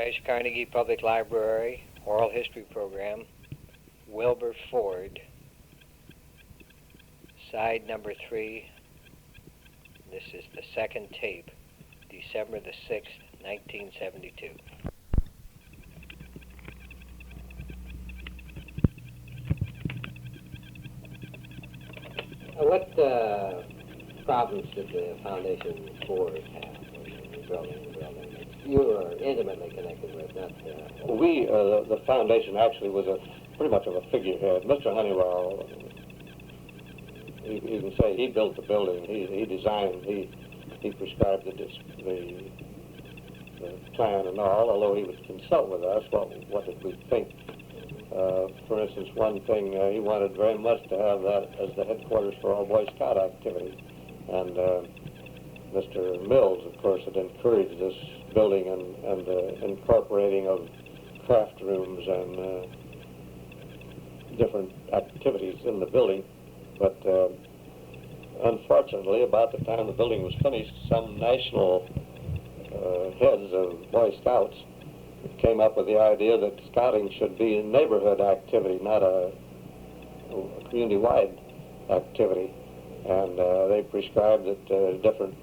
Wabash Carnegie Public Library Oral History Program, Wilbur Ford, side number 3. This is the second tape, December the 6th, 1972. What problems did the Foundation Ford have when building the building? You were intimately connected with, not... The Foundation actually was pretty much of a figurehead. Mr. Honeywell, you can say he built the building, he designed, he prescribed the plan and all, although he would consult with us, what did we think? For instance, one thing, he wanted very much to have that as the headquarters for all Boy Scout activity. And Mr. Mills, of course, had encouraged this building and the incorporating of craft rooms and different activities in the building. But unfortunately, about the time the building was finished, some national heads of Boy Scouts came up with the idea that scouting should be a neighborhood activity, not a community-wide activity. And they prescribed that different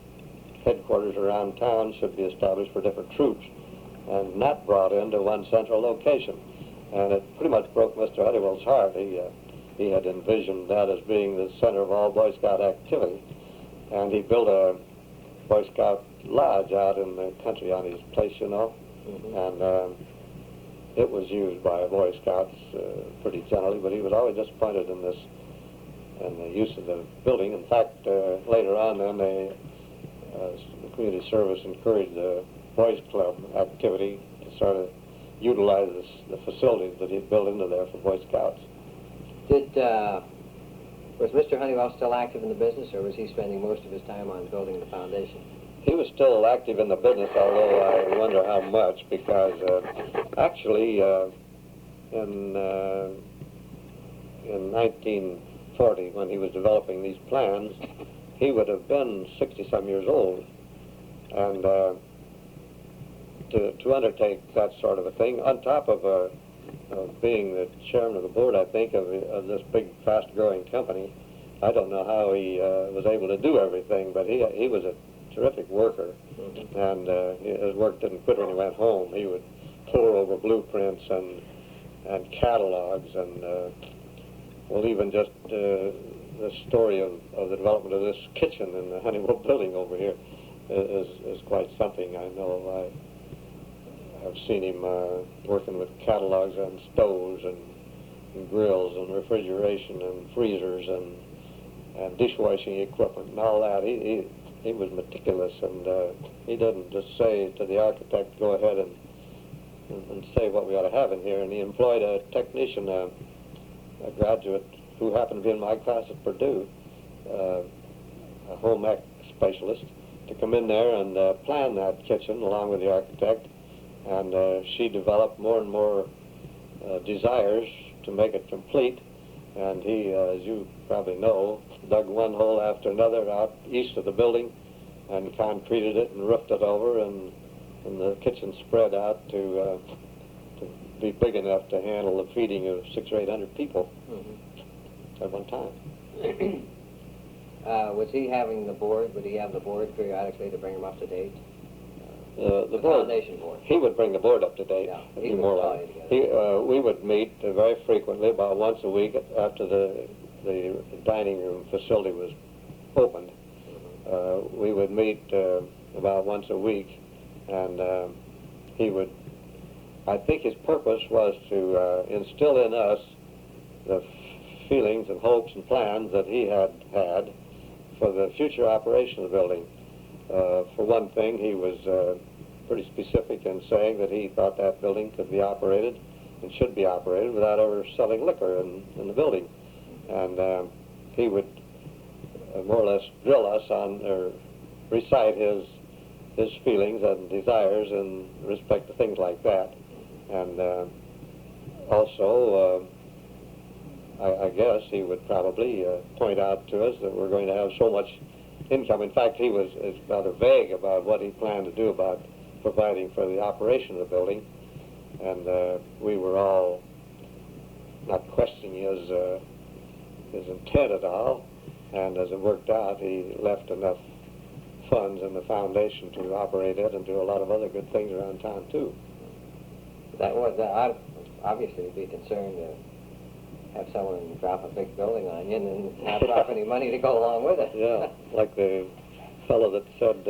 headquarters around town should be established for different troops and not brought into one central location. And it pretty much broke Mr. Honeywell's heart. He had envisioned that as being the center of all Boy Scout activity. And he built a Boy Scout lodge out in the country on his place, you know. And it was used by Boy Scouts pretty generally, but he was always disappointed in the use of the building. In fact, later on then, the community service encouraged the Boys Club activity to sort of utilize the facilities that he'd built into there for Boy Scouts. Was Mr. Honeywell still active in the business, or was he spending most of his time on building the foundation? He was still active in the business, although I wonder how much, because actually in 1940, when he was developing these plans, he would have been 60-some years old. And to undertake that sort of a thing, on top of being the chairman of the board, I think, of this big, fast-growing company, I don't know how he was able to do everything, but he was a terrific worker, and his work didn't quit when he went home. He would pore over blueprints and catalogs, and well, even just the story of the development of this kitchen in the Honeywell building over here is quite something. I know I've seen him working with catalogs on stoves and grills and refrigeration and freezers and dishwashing equipment and all that. He was meticulous, and he didn't just say to the architect, go ahead and say what we ought to have in here. And he employed a technician, a graduate who happened to be in my class at Purdue, a home ec specialist, to come in there and plan that kitchen along with the architect. And she developed more and more desires to make it complete. And he, as you probably know, dug one hole after another out east of the building and concreted it and roofed it over, and the kitchen spread out to be big enough to handle the feeding of 600 or 800 people at one time. Was he having the board? Would he have the board periodically to bring him up to date? The foundation board. He would bring the board up to date. Yeah, we would meet very frequently, about once a week after the dining room facility was opened. We would meet about once a week, and he would, I think his purpose was to instill in us the feelings and hopes and plans that he had for the future operation of the building. For one thing, he was pretty specific in saying that he thought that building could be operated and should be operated without ever selling liquor in the building. And he would more or less drill us on, or recite his feelings and desires in respect to things like that. And also, I guess he would probably point out to us that we're going to have so much income. In fact, he was rather vague about what he planned to do about providing for the operation of the building, and we were all not questioning his intent at all, and as it worked out, he left enough funds in the foundation to operate it and do a lot of other good things around town too. That was obviously you'd be concerned to have someone drop a big building on you and then not drop any money to go along with it. Yeah, like the fellow that said,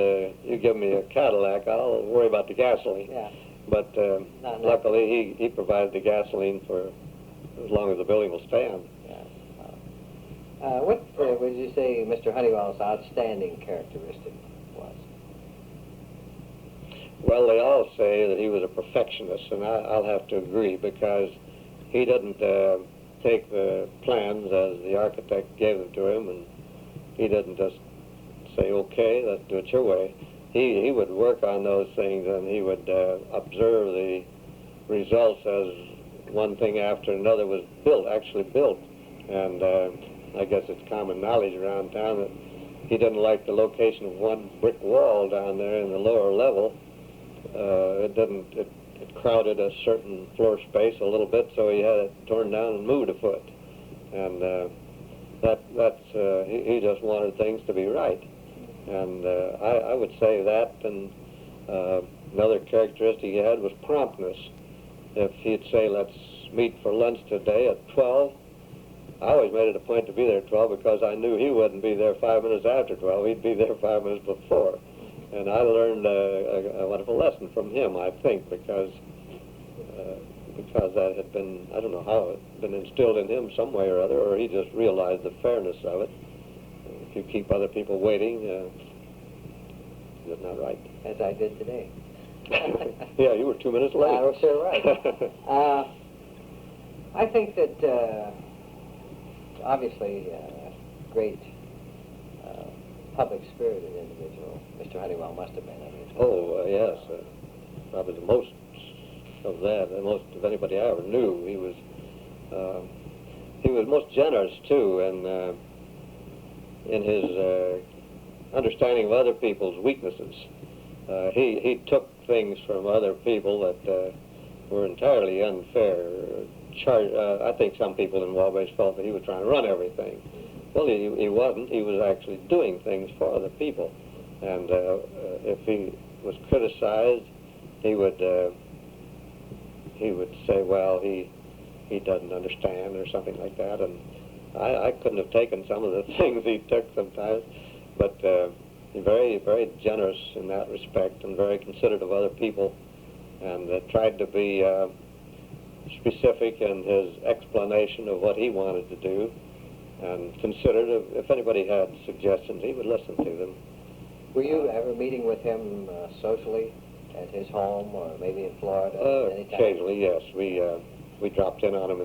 you give me a Cadillac, I'll worry about the gasoline. Yeah. But luckily he provided the gasoline for as long as the building will stand. Yeah. What would you say Mr. Honeywell's outstanding characteristic was? Well, they all say that he was a perfectionist, and I'll have to agree, because he didn't take the plans as the architect gave them to him, and he didn't just say, okay, let's do it your way. He would work on those things, and he would observe the results as one thing after another was actually built. And I guess it's common knowledge around town that he didn't like the location of one brick wall down there in the lower level. It crowded a certain floor space a little bit, so he had it torn down and moved a foot. And he just wanted things to be right. And I would say that, and another characteristic he had was promptness. If he'd say, let's meet for lunch today at 12, I always made it a point to be there at 12 because I knew he wouldn't be there 5 minutes after 12. He'd be there 5 minutes before. And I learned a wonderful lesson from him, I think, because that had been, I don't know how it had been instilled in him some way or other, or he just realized the fairness of it. If you keep other people waiting, it's not right. As I did today. Yeah, you were 2 minutes late. I was sure right. I think that obviously great public-spirited individual Mr. Honeywell must have been. I mean, yes, probably the most of that, the most of anybody I ever knew. He was most generous too, and in his understanding of other people's weaknesses. He took things from other people that were entirely unfair. I think some people in Wabash felt that he was trying to run everything. Well, he wasn't. He was actually doing things for other people. And if he was criticized, he would say, well, he doesn't understand or something like that. And I couldn't have taken some of the things he took sometimes, but very, very generous in that respect and very considerate of other people, and tried to be specific in his explanation of what he wanted to do, and considered if anybody had suggestions, he would listen to them. Were you ever meeting with him socially at his home or maybe in Florida? Occasionally, yes. We dropped in on him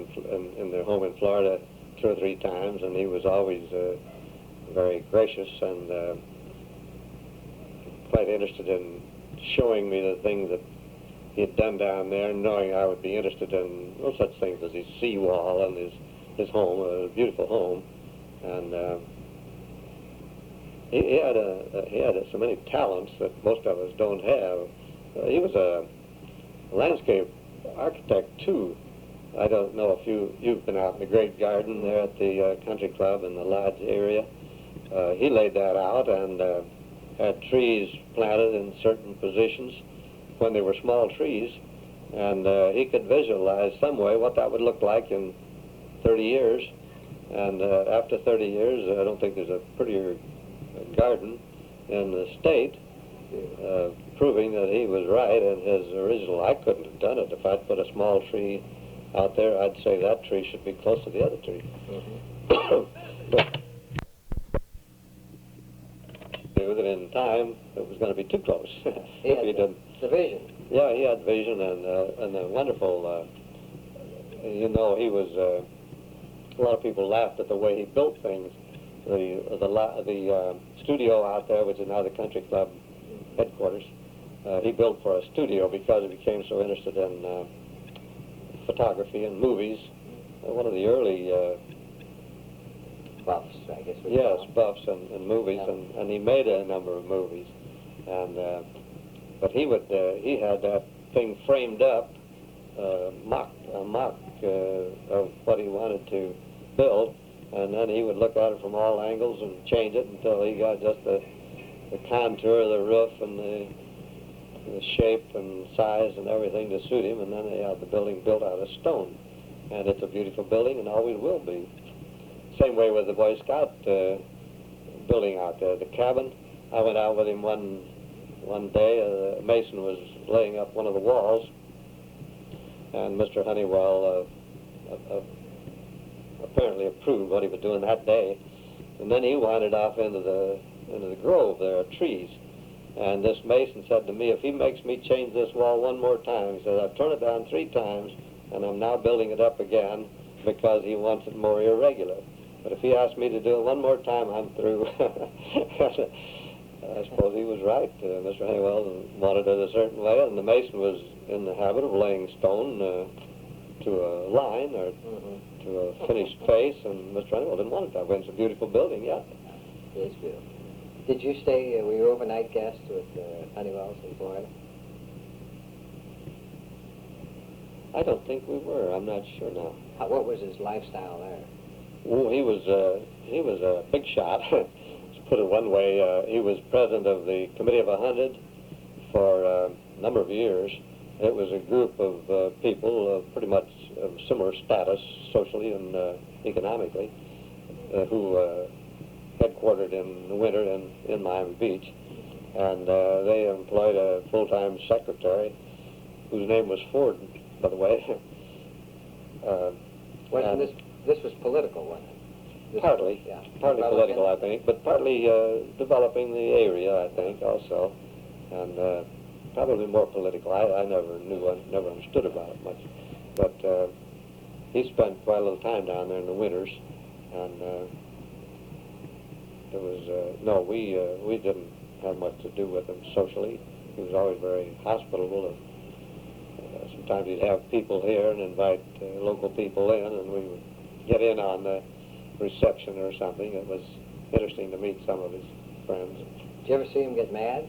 in their home in Florida 2 or 3 times, and he was always very gracious and quite interested in showing me the things that he had done down there, knowing I would be interested in such things as his seawall and his home, a beautiful home. And he had so many talents that most of us don't have. He was a landscape architect too. I don't know if you've been out in the Great Garden there at the country club in the lodge area. He laid that out and had trees planted in certain positions when they were small trees, and he could visualize some way what that would look like in 30 years. And after 30 years, I don't think there's a prettier garden in the state, proving that he was right in his original. I couldn't have done it. If I'd put a small tree out there, I'd say that tree should be close to the other tree. But knew that in time it was going to be too close. He had the vision. Yeah, he had vision and a wonderful, he was, a lot of people laughed at the way he built things. The studio out there, which is now the country club headquarters, he built for a studio because he became so interested in photography and movies. One of the early buffs, I guess. Yes, buffs and movies, yeah. and he made a number of movies. And But he had that thing framed up, a mock of what he wanted to build, and then he would look at it from all angles and change it until he got just the contour of the roof and the shape and size and everything to suit him, and then they had the building built out of stone. And it's a beautiful building and always will be. Same way with the Boy Scout building out there, the cabin. I went out with him one day. A mason was laying up one of the walls, and Mr. Honeywell apparently approved what he was doing that day. And then he wandered off into the grove there of trees. And this mason said to me, if he makes me change this wall one more time, he said, I've turned it down 3 times, and I'm now building it up again because he wants it more irregular. But if he asks me to do it one more time, I'm through. I suppose he was right. Mr. Honeywell wanted it a certain way, and the mason was in the habit of laying stone to a line or to a finished face, and Mr. Honeywell didn't want it that way. It's a beautiful building, yeah. It is beautiful. Did you stay, were you overnight guests with Honeywell's in Florida? I don't think we were. I'm not sure now. What was his lifestyle there? Oh, he was a big shot. To put it one way, he was president of the Committee of 100 for a number of years. It was a group of people pretty much of similar status socially and economically who headquartered in the winter in Miami Beach. And they employed a full-time secretary whose name was Ford, by the way. This was political, wasn't it? Partly, yeah. Partly political, I think, but partly developing the area, I think, also, and probably more political. I never understood about it much, but he spent quite a little time down there in the winters, and there was we didn't have much to do with him socially. He was always very hospitable, and sometimes he'd have people here and invite local people in, and we would get in on the reception or something. It was interesting to meet some of his friends. Did you ever see him get mad?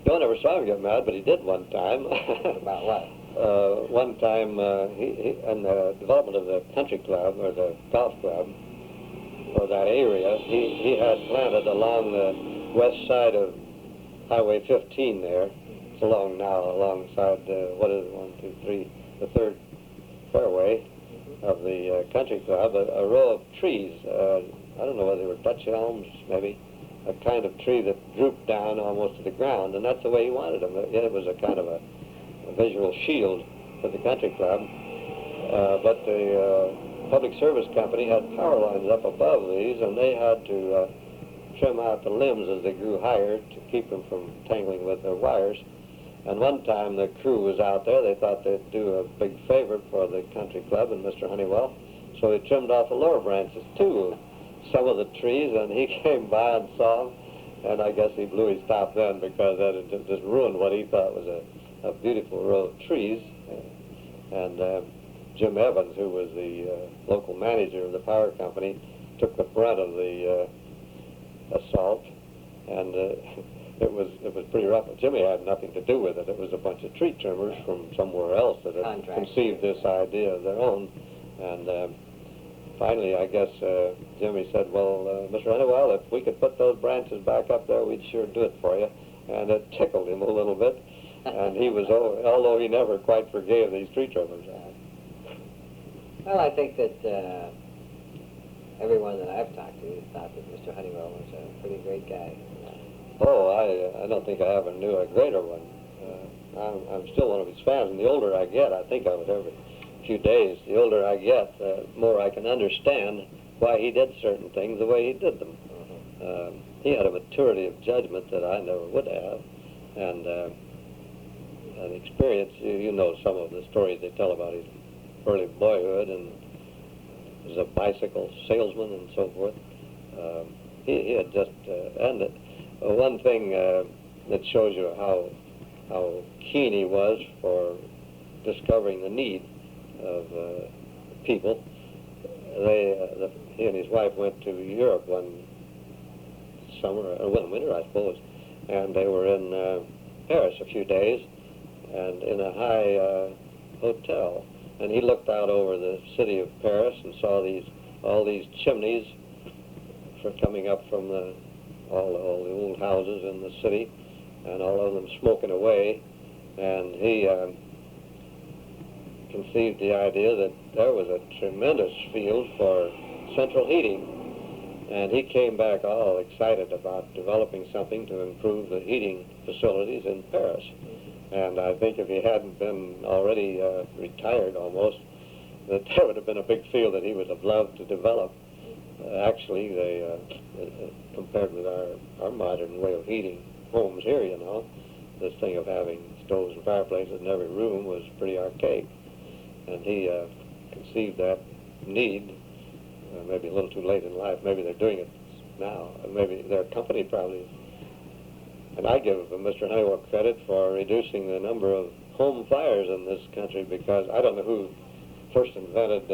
No, I never saw him get mad, but he did one time. About what? One time, he in the development of the country club, or the golf club, or that area, he had planted along the west side of Highway 15 there. It's alongside, what is it, the third fairway of the country club, a row of trees. I don't know whether they were Dutch elms, maybe, a kind of tree that drooped down almost to the ground, and that's the way he wanted them. It was a kind of a visual shield for the country club. But the public service company had power lines up above these, and they had to trim out the limbs as they grew higher to keep them from tangling with their wires. And one time the crew was out there. They thought they'd do a big favor for the country club and Mr. Honeywell, so they trimmed off the lower branches too, some of the trees, and he came by and saw them, and I guess he blew his top then, because that had just ruined what he thought was a beautiful row of trees. And Jim Evans, who was the local manager of the power company, took the brunt of the assault, and it was pretty rough. Jimmy had nothing to do with it. It was a bunch of tree trimmers from somewhere else that had conceived this idea of their own. And finally, I guess Jimmy said, well, Mr. Honeywell, if we could put those branches back up there, we'd sure do it for you. And it tickled him a little bit. And he was, although he never quite forgave these tree trimmers. Well, I think that everyone that I've talked to thought that Mr. Honeywell was a pretty great guy. Oh, I don't think I ever knew a greater one. I'm still one of his fans, and the older I get, I think of it every few days. The older I get, the more I can understand why he did certain things the way he did them. He had a maturity of judgment that I never would have, and an experience. You know some of the stories they tell about his early boyhood, and he was a bicycle salesman and so forth. He had just one thing that shows you how keen he was for discovering the need of people. He and his wife went to Europe one summer, or one winter, I suppose, and they were in Paris a few days, and in a high hotel. And he looked out over the city of Paris and saw all these chimneys for coming up from all the old houses in the city, and all of them smoking away. And he conceived the idea that there was a tremendous field for central heating. And he came back all excited about developing something to improve the heating facilities in Paris. And I think if he hadn't been already retired almost, that there would have been a big field that he would have loved to develop. Actually, compared with our modern way of heating homes here, you know, this thing of having stoves and fireplaces in every room was pretty archaic. And he conceived that need, maybe a little too late in life. Maybe they're doing it now. Maybe their company probably. And I give Mr. Honeywell credit for reducing the number of home fires in this country, because I don't know who first invented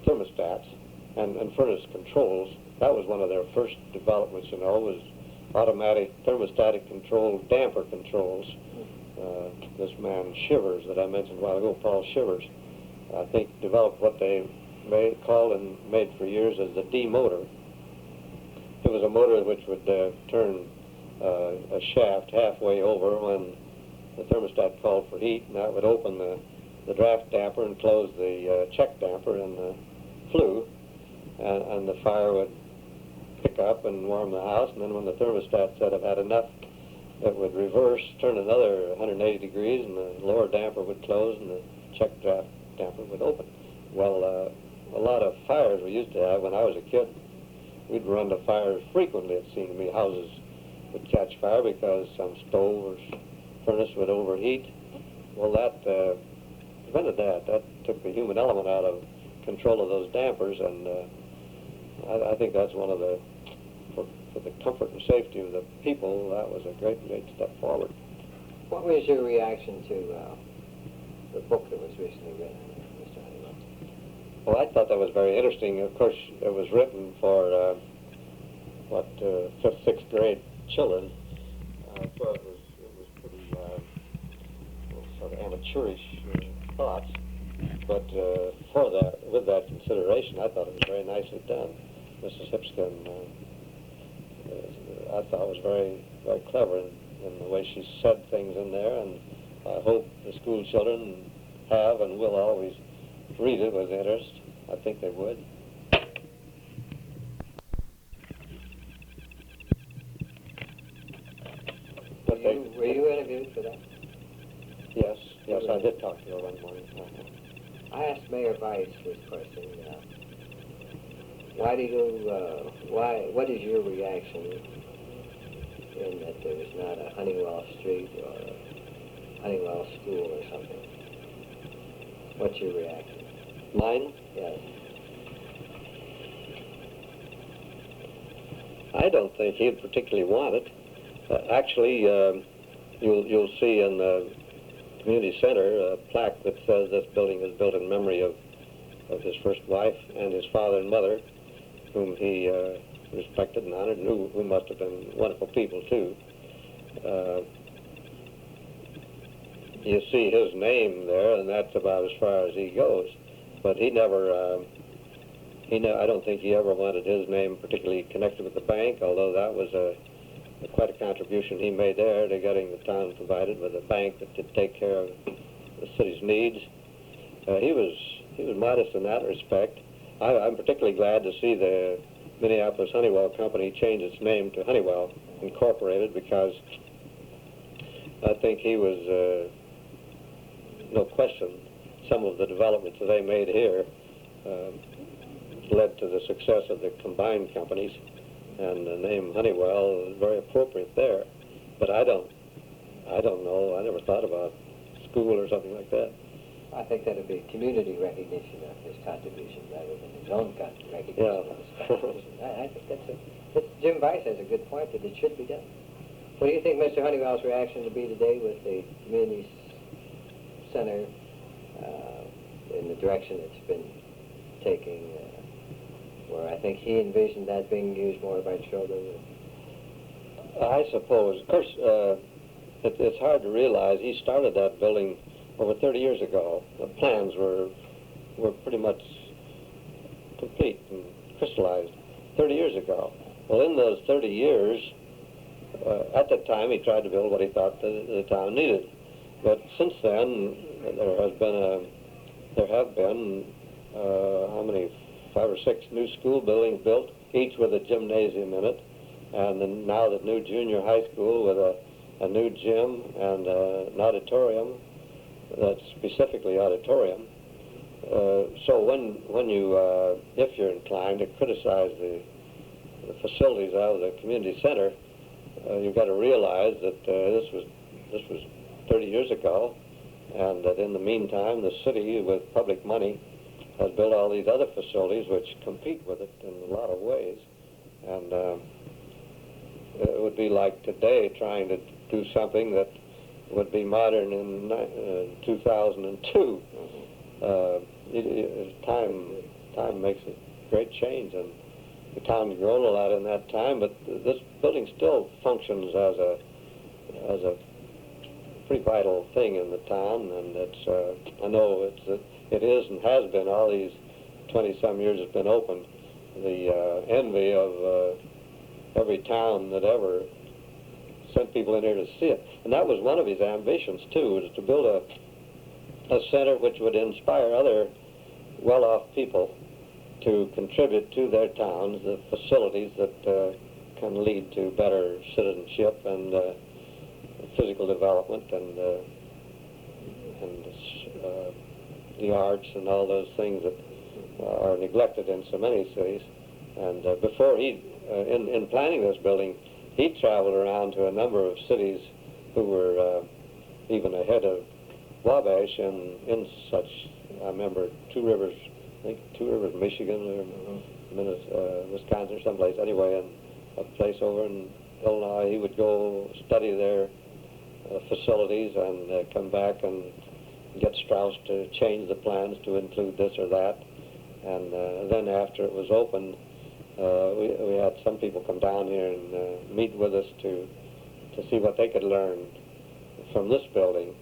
thermostats and furnace controls. That was one of their first developments, you know, was automatic thermostatic control, damper controls. This man Shivers that I mentioned a while ago, Paul Shivers, I think developed what they called and made for years as the D motor. It was a motor which would turn a shaft halfway over when the thermostat called for heat, and that would open the draft damper and close the check damper in the flue, and the fire would pick up and warm the house, and then when the thermostat said it had enough, it would reverse, turn another 180 degrees, and the lower damper would close and the check draft damper would open. Well, a lot of fires we used to have when I was a kid, we'd run to fires frequently. It seemed to me houses would catch fire because some stove or furnace would overheat. Well, that prevented that. That took the human element out of control of those dampers, and I think that's one of the, for the comfort and safety of the people, that was a great step forward. What was your reaction to the book that was recently written, Mr. Honeywell? Well, I thought that was very interesting. Of course, it was written for, fifth, sixth grade children. So it was pretty sort of amateurish thoughts. But with that consideration, I thought it was very nicely done. Mrs. Hipscomb, I thought was very, very clever in the way she said things in there, and I hope the school children have and will always read it with interest. I think they would. Were you interviewed for that? Yes, I did talk to her one morning. I asked Mayor Weiss this question. What is your reaction in that there is not a Honeywell Street or a Honeywell School or something? What's your reaction? Mine? Yes. I don't think he'd particularly want it. Actually, you'll see in the community center a plaque that says this building was built in memory of his first wife and his father and mother, whom he respected and honored, and who must have been wonderful people too. You see his name there, and that's about as far as he goes. But he never, I don't think he ever wanted his name particularly connected with the bank, although that was quite a contribution he made there to getting the town provided with a bank that could take care of the city's needs. He was modest in that respect. I'm particularly glad to see the Minneapolis Honeywell Company change its name to Honeywell Incorporated, because I think he was, no question, some of the developments that they made here led to the success of the combined companies, and the name Honeywell is very appropriate there. But I don't know. I never thought about school or something like that. I think that would be community recognition of his contribution rather than his own recognition of his contribution. I think Jim Weiss has a good point that it should be done. What do you think Mr. Honeywell's reaction will be today with the community center in the direction it's been taking, where I think he envisioned that being used more by children? I suppose. Of course, it's hard to realize he started that building over 30 years ago. The plans were pretty much complete and crystallized 30 years ago. Well, in those 30 years, at that time, he tried to build what he thought the town needed. But since then, there have been how many? 5 or 6 new school buildings built, each with a gymnasium in it, and then now the new junior high school with a new gym and an auditorium that's specifically auditorium. So when you, if you're inclined to criticize the facilities out of the community center, you've got to realize that this was 30 years ago, and that in the meantime, the city, with public money, has built all these other facilities which compete with it in a lot of ways. And it would be like today trying to do something that would be modern in 2002. Time makes a great change, and the town's grown a lot in that time, but this building still functions as a pretty vital thing in the town, and it's I know it is and has been all these 20-some years it's been open, the envy of every town that ever sent people in here to see it. And that was one of his ambitions too, was to build a center which would inspire other well-off people to contribute to their towns the facilities that can lead to better citizenship and physical development and the arts and all those things that are neglected in so many cities. And before in planning this building, he traveled around to a number of cities who were even ahead of Wabash in such, I remember Two Rivers, Michigan or Wisconsin or someplace, anyway, and a place over in Illinois. He would go study their facilities and come back and get Strauss to change the plans to include this or that. And then after it was opened, we had some people come down here and meet with us to see what they could learn from this building.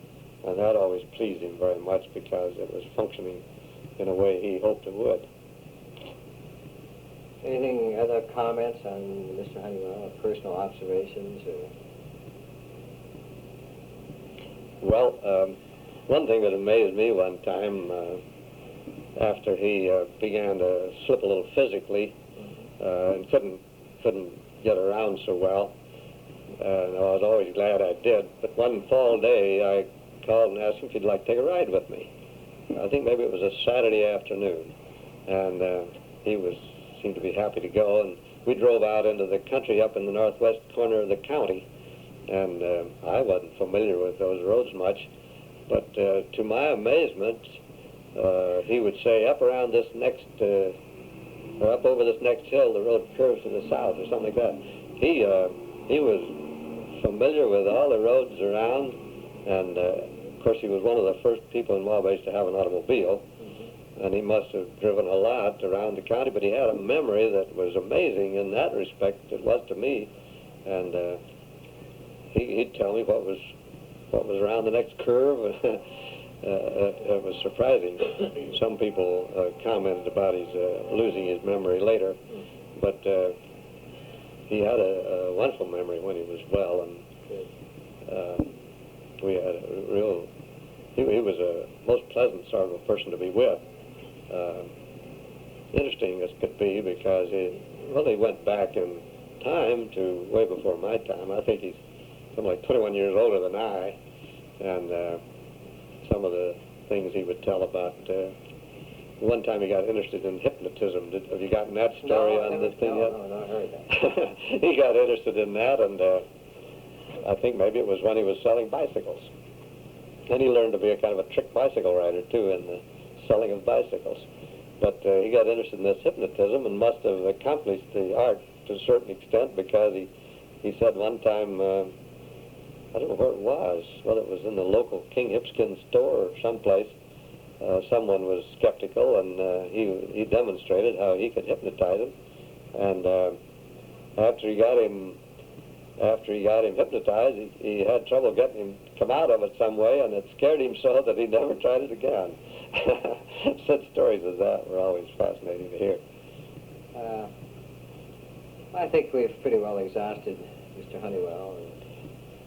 And that always pleased him very much because it was functioning in a way he hoped it would. Anything, other comments on Mr. Honeywell, or personal observations? Or? Well, one thing that amazed me one time, after he began to slip a little physically and couldn't get around so well, and I was always glad I did. But one fall day, I called and asked him if he'd like to take a ride with me. I think maybe it was a Saturday afternoon, and he seemed to be happy to go. And we drove out into the country up in the northwest corner of the county, and I wasn't familiar with those roads much. But to my amazement, he would say, up around this next, or up over this next hill, the road curves to the south, or something like that. He was familiar with all the roads around, and of course he was one of the first people in Wabash to have an automobile, and he must have driven a lot around the county, but he had a memory that was amazing in that respect. It was to me, and he'd tell me what was around the next curve. It was surprising. Some people commented about his losing his memory later, but he had a wonderful memory when he was well, and we had a real. He was a most pleasant sort of a person to be with. Interesting as could be, because he really went back in time to way before my time. I think he's something like 21 years older than I, and some of the things he would tell about. One time he got interested in hypnotism. Have you gotten that story on this thing yet? No, I heard that. He got interested in that, and I think maybe it was when he was selling bicycles. And he learned to be a kind of a trick bicycle rider, too, in the selling of bicycles. But he got interested in this hypnotism and must have accomplished the art to a certain extent, because he said one time, I don't know where it was, whether it was in the local King Hipskin store or someplace, someone was skeptical, and he demonstrated how he could hypnotize him. And after he got him after he got him hypnotized, he had trouble getting him to come out of it some way, and it scared him so that he never tried it again. Such stories as that were always fascinating to hear. I think we've pretty well exhausted Mr. Honeywell, and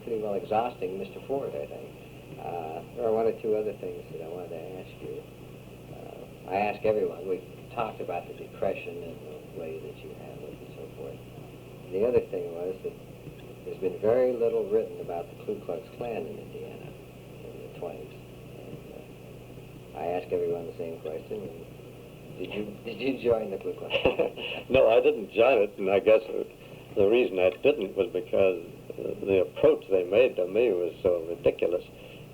pretty well exhausting Mr. Ford, I think. There are one or two other things that I wanted to ask you. I ask everyone. We've talked about the Depression and the way that you handled it and so forth. And the other thing was that there's been very little written about the Ku Klux Klan in Indiana in the 20s. And I ask everyone the same question. Did you join the Ku Klux Klan? No, I didn't join it, and I guess the reason I didn't was because the approach they made to me was so ridiculous.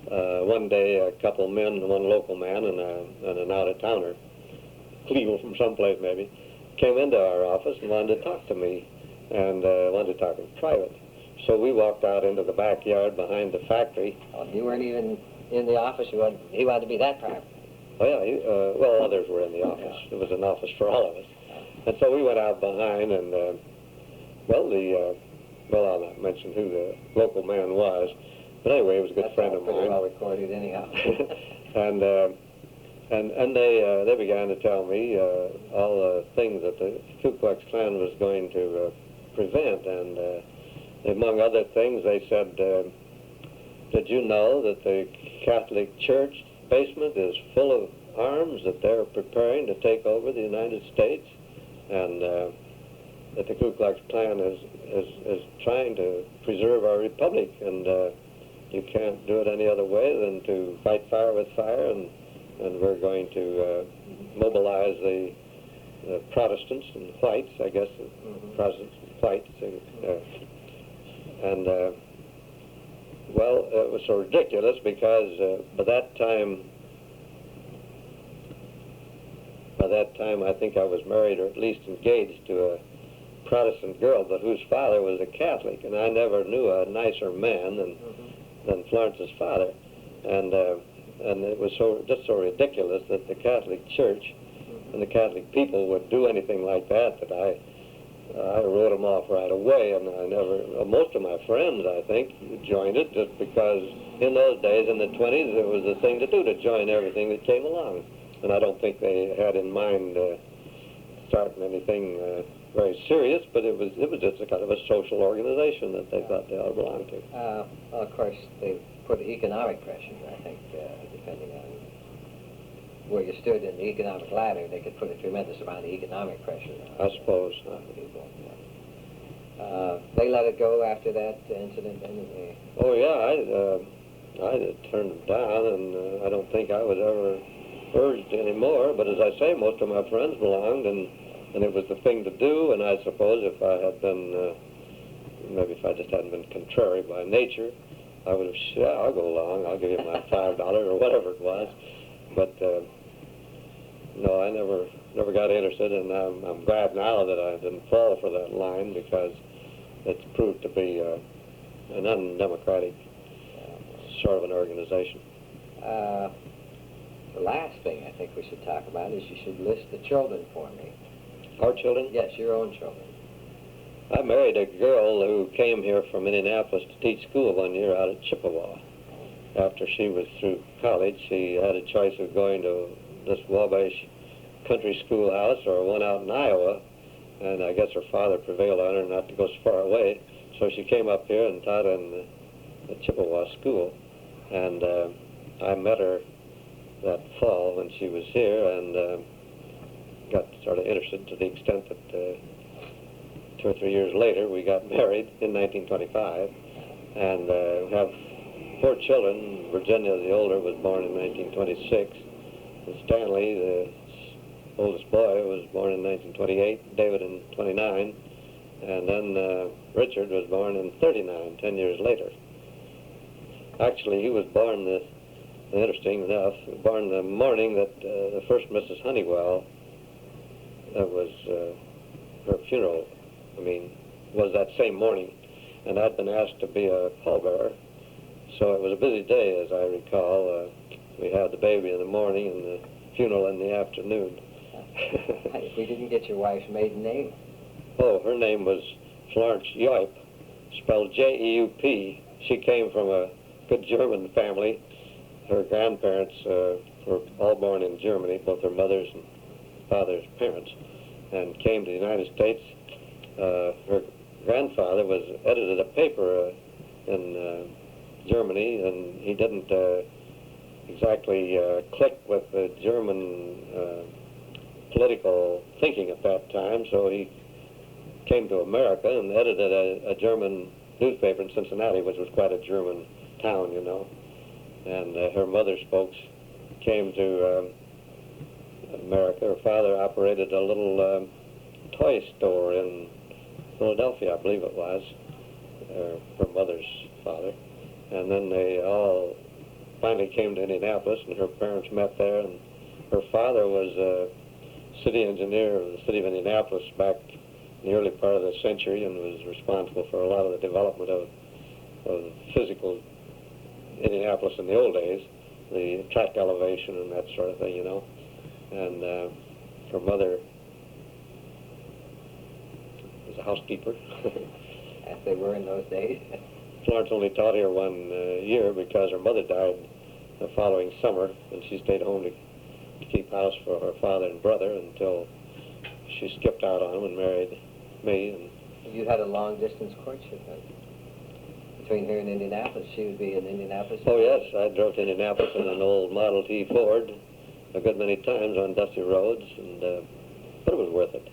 One day, a couple men, one local man and an out-of-towner, Cleveland from someplace maybe, came into our office and wanted to talk to me, and wanted to talk in private. So we walked out into the backyard behind the factory. Oh, you weren't even in the office. He wanted to be that private. Oh yeah, well, others were in the office. It was an office for all of us. And so we went out behind, and I'll not mention who the local man was, but anyway, he was a good friend of mine. Pretty well recorded anyhow. And they began to tell me all the things that the Ku Klux Klan was going to prevent, and among other things, they said, "Did you know that the Catholic Church basement is full of arms, that they're preparing to take over the United States, and that the Ku Klux Klan is trying to preserve our republic, and you can't do it any other way than to fight fire with fire, and we're going to mobilize the Protestants and whites, I guess, Protestants and whites, well, it was so ridiculous because by that time I think I was married or at least engaged to a Protestant girl, but whose father was a Catholic, and I never knew a nicer man than Florence's father, and it was just so ridiculous that the Catholic Church and the Catholic people would do anything like that I wrote them off right away, and I never, most of my friends, I think, joined it just because in those days, in the 20s, it was the thing to do to join everything that came along. And I don't think they had in mind starting anything very serious, but it was just a kind of a social organization that they thought they ought to belong to. Well, of course, they put economic pressure, I think, depending on where you stood in the economic ladder, they could put a tremendous amount of economic pressure on, I suppose. on people. They let it go after that incident, didn't they? Oh yeah, I turned them down, and I don't think I was ever urged anymore. But as I say, most of my friends belonged, and it was the thing to do. And I suppose if I had been, maybe if I just hadn't been contrary by nature, I would have said, yeah, I'll go along. I'll give you my $5 or whatever it was. But no, I never got interested, and I'm glad now that I didn't fall for that line, because it's proved to be an undemocratic sort of an organization. The last thing I think we should talk about is you should list the children for me. Our children? Yes, your own children. I married a girl who came here from Indianapolis to teach school one year out at Chippewa. After she was through college, she had a choice of going to this Wabash country schoolhouse or one out in Iowa, and I guess her father prevailed on her not to go so far away, so she came up here and taught in the Chippewa school, and I met her that fall when she was here, and got sort of interested to the extent that 2 or 3 years later we got married in 1925, and have 4 children. Virginia, the older, was born in 1926. And Stanley, the oldest boy, was born in 1928. David in 29. And then Richard was born in 39, 10 years later. Actually, he was born, interesting enough, born the morning that the first Mrs. Honeywell, that was her funeral, was that same morning. And I'd been asked to be a pallbearer. So it was a busy day, as I recall. We had the baby in the morning and the funeral in the afternoon. We didn't get your wife's maiden name. Oh, her name was Florence Yoip. spelled J-E-U-P. She came from a good German family. Her grandparents were all born in Germany, both her mother's and father's parents, and came to the United States. Her grandfather was edited a paper in Germany, and he didn't exactly click with the German political thinking at that time, so he came to America and edited a German newspaper in Cincinnati, which was quite a German town, you know. And her mother's folks came to America. Her father operated a little toy store in Philadelphia, I believe it was, her mother's father. And then they all finally came to Indianapolis, and her parents met there. And her father was a city engineer of the city of Indianapolis back in the early part of the century, and was responsible for a lot of the development of physical Indianapolis in the old days, the track elevation and that sort of thing, you know. And her mother was a housekeeper. As they were in those days. Florence only taught here 1 year because her mother died the following summer, and she stayed home to keep house for her father and brother until she skipped out on them and married me. And you had a long-distance courtship then? Between here and Indianapolis. She would be in Indianapolis? Oh, yes. I drove to Indianapolis in an old Model T Ford a good many times on dusty roads, and but it was worth it.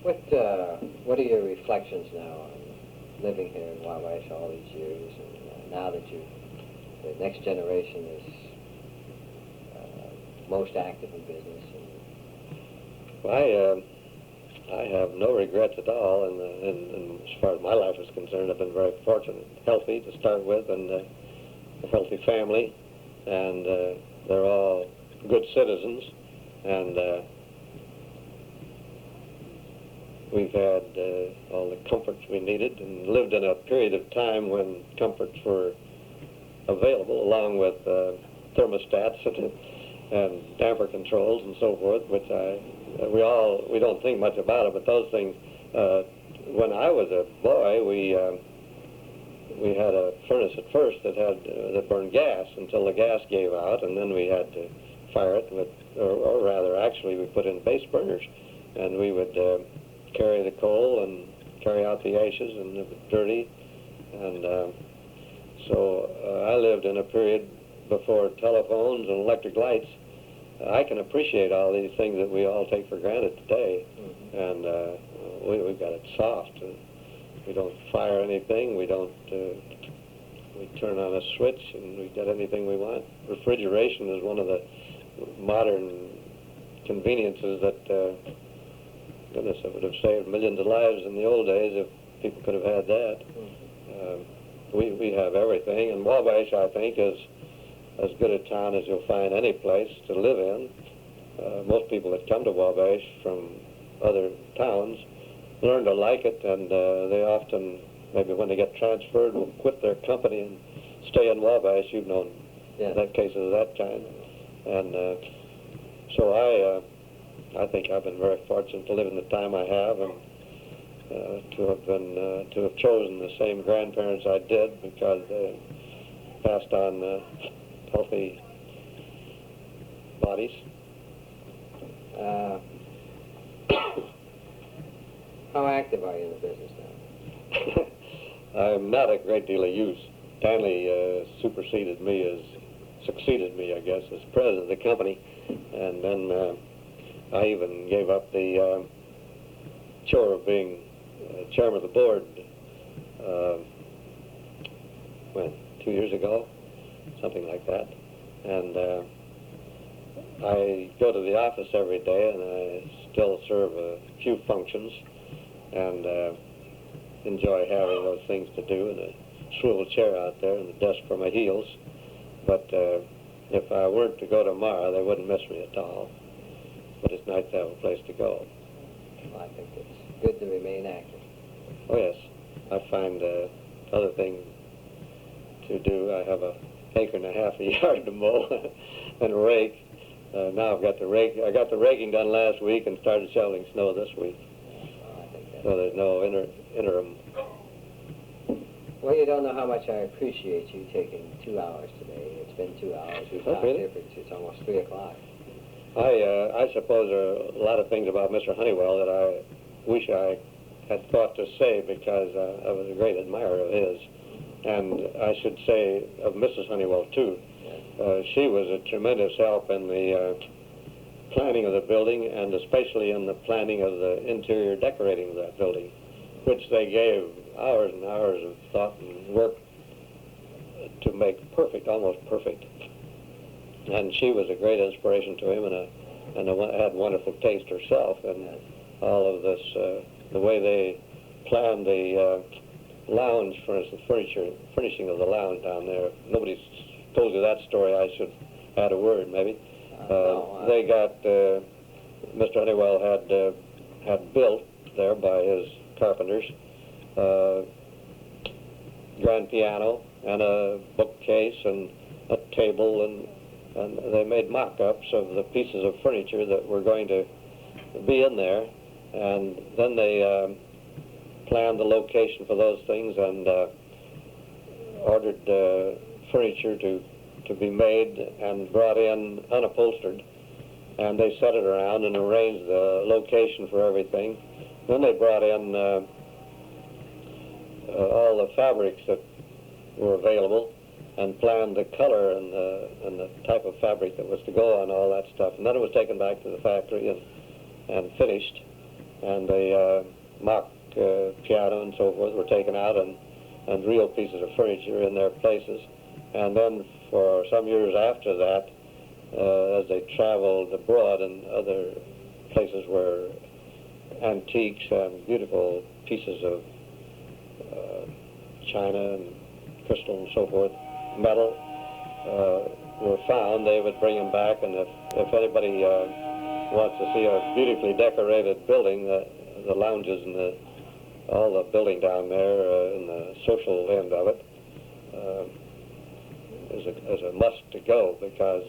What are your reflections now on living here in Wabash all these years, and now that the next generation is most active in business? Well, I have no regrets at all, and as far as my life is concerned, I've been very fortunate, healthy to start with, and a healthy family, and they're all good citizens, and we've had all the comforts we needed, and lived in a period of time when comforts were available, along with thermostats and damper controls and so forth, which we don't think much about it, but those things, when I was a boy, we had a furnace at first that burned gas until the gas gave out, and then we had to fire it with, or rather, actually, we put in base burners, and we would carry the coal and carry out the ashes, and it was dirty, and so I lived in a period before telephones and electric lights. I can appreciate all these things that we all take for granted today, and we've got it soft. We don't fire anything. We don't. We turn on a switch and we get anything we want. Refrigeration is one of the modern conveniences that, goodness, it would have saved millions of lives in the old days if people could have had that. We have everything, and Wabash, I think, is as good a town as you'll find any place to live in. Most people that come to Wabash from other towns learn to like it, and they often, maybe when they get transferred, will quit their company and stay in Wabash. You've known cases of that kind. And so I think I've been very fortunate to live in the time I have, and to have chosen the same grandparents I did, because they passed on healthy bodies. How active are you in the business now? I'm not a great deal of use. Stanley succeeded me, I guess, as president of the company, and then I even gave up the chore of being chairman of the board, 2 years ago, something like that. And I go to the office every day, and I still serve a few functions, and enjoy having those things to do, and a swivel chair out there and the desk for my heels. But if I weren't to go tomorrow, they wouldn't miss me at all. But it's nice to have a place to go. Well, I think it's good to remain active. Oh, yes. I find other things to do. I have an acre and a half a yard to mow and rake. Now I've got the rake. I got the raking done last week and started shoveling snow this week. Well, I think So there's no interim Well, you don't know how much I appreciate you taking 2 hours today. It's been 2 hours. We've talked really? It's almost 3 o'clock. I suppose there are a lot of things about Mr. Honeywell that I wish I had thought to say, because I was a great admirer of his. And I should say of Mrs. Honeywell, too. She was a tremendous help in the planning of the building, and especially in the planning of the interior decorating of that building, which they gave hours and hours of thought and work to make perfect, almost perfect. And she was a great inspiration to him, and had wonderful taste herself, and all of this, the way they planned the lounge, for instance, furnishing of the lounge down there. Nobody's told you that story. I should add a word, maybe. They got, Mr. Honeywell had built there by his carpenters, grand piano and a bookcase and a table, and they made mock-ups of the pieces of furniture that were going to be in there, and then they planned the location for those things, and ordered furniture to be made and brought in unupholstered, and they set it around and arranged the location for everything. Then they brought in all the fabrics that were available and planned the color and the type of fabric that was to go on all that stuff. And then it was taken back to the factory and finished, and the mock piano and so forth were taken out, and real pieces of furniture in their places. And then for some years after that, as they traveled abroad and other places where antiques and beautiful pieces of china and crystal and so forth, metal, were found, they would bring them back. And if anybody wants to see a beautifully decorated building, the lounges and all the building down there in the social end of it is a must to go, because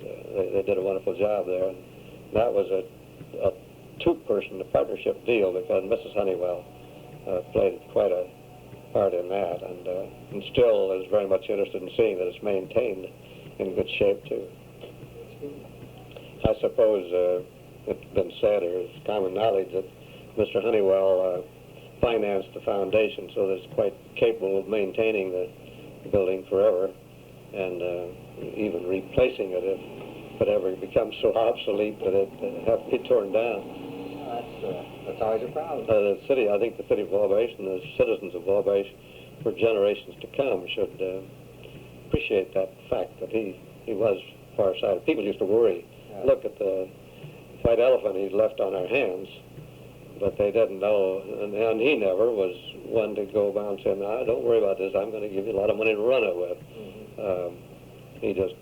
they did a wonderful job there. And that was a two-person partnership deal, because Mrs. Honeywell played quite a part in that, and still is very much interested in seeing that it's maintained in good shape too. I suppose it's been said, or it's common knowledge, that Mr. Honeywell financed the foundation, so that it's quite capable of maintaining the building forever, and even replacing it if it ever becomes so obsolete that it have to be torn down. That's always a problem. The city, I think the city of Wabash and the citizens of Wabash for generations to come should appreciate that fact that he was farsighted. People used to worry, look at the white elephant he's left on our hands, but they didn't know, and he never was one to go about and say, no, don't worry about this, I'm going to give you a lot of money to run it with. He just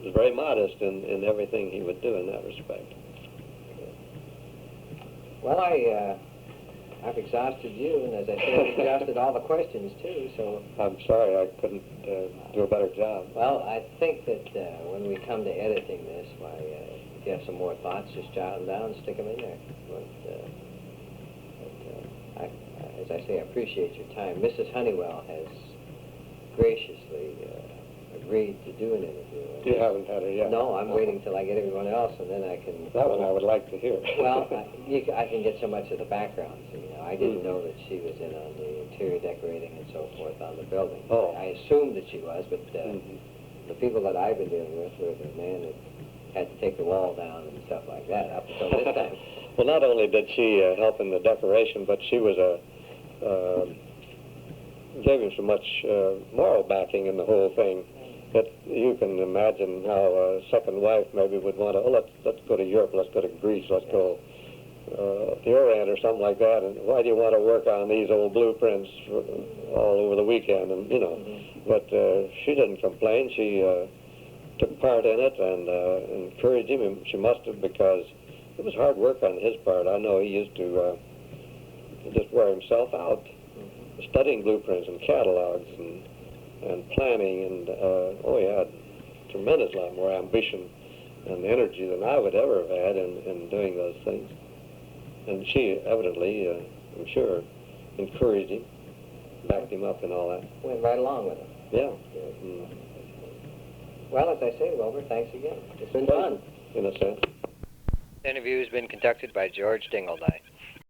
was very modest in everything he would do in that respect. Well, I've exhausted you, and as I said, I've exhausted all the questions too, so... I'm sorry I couldn't do a better job. Well, I think that when we come to editing this, if you have some more thoughts, just jot them down and stick them in there. As I say, I appreciate your time. Mrs. Honeywell has graciously agreed to do an interview. You haven't had her yet? No, I'm waiting till I get everyone else, and then I can... That one I would like to hear. Well, I can get so much of the background. So, I didn't know that she was in on the interior decorating and so forth on the building. Oh. I assumed that she was, but the people that I've been dealing with were the man that had to take the wall down and stuff like that up until this time. Well, not only did she help in the decoration, but she was gave him so much moral backing in the whole thing that you can imagine how a second wife maybe would want to, let's go to Europe, let's go to Greece, let's go to the Orient or something like that, and why do you want to work on these old blueprints all over the weekend, and but she didn't complain. She took part in it and encouraged him. She must have, because it was hard work on his part. I know he used to just wear himself out studying blueprints and catalogs and planning, and he had a tremendous lot more ambition and energy than I would ever have had in doing those things. And she evidently, I'm sure, encouraged him. backed him up and all that. Went right along with him. Yeah. Good. Mm. Well, as I say, Wilbur, thanks again. It's been fun. In a sense. This interview has been conducted by George Dingledine.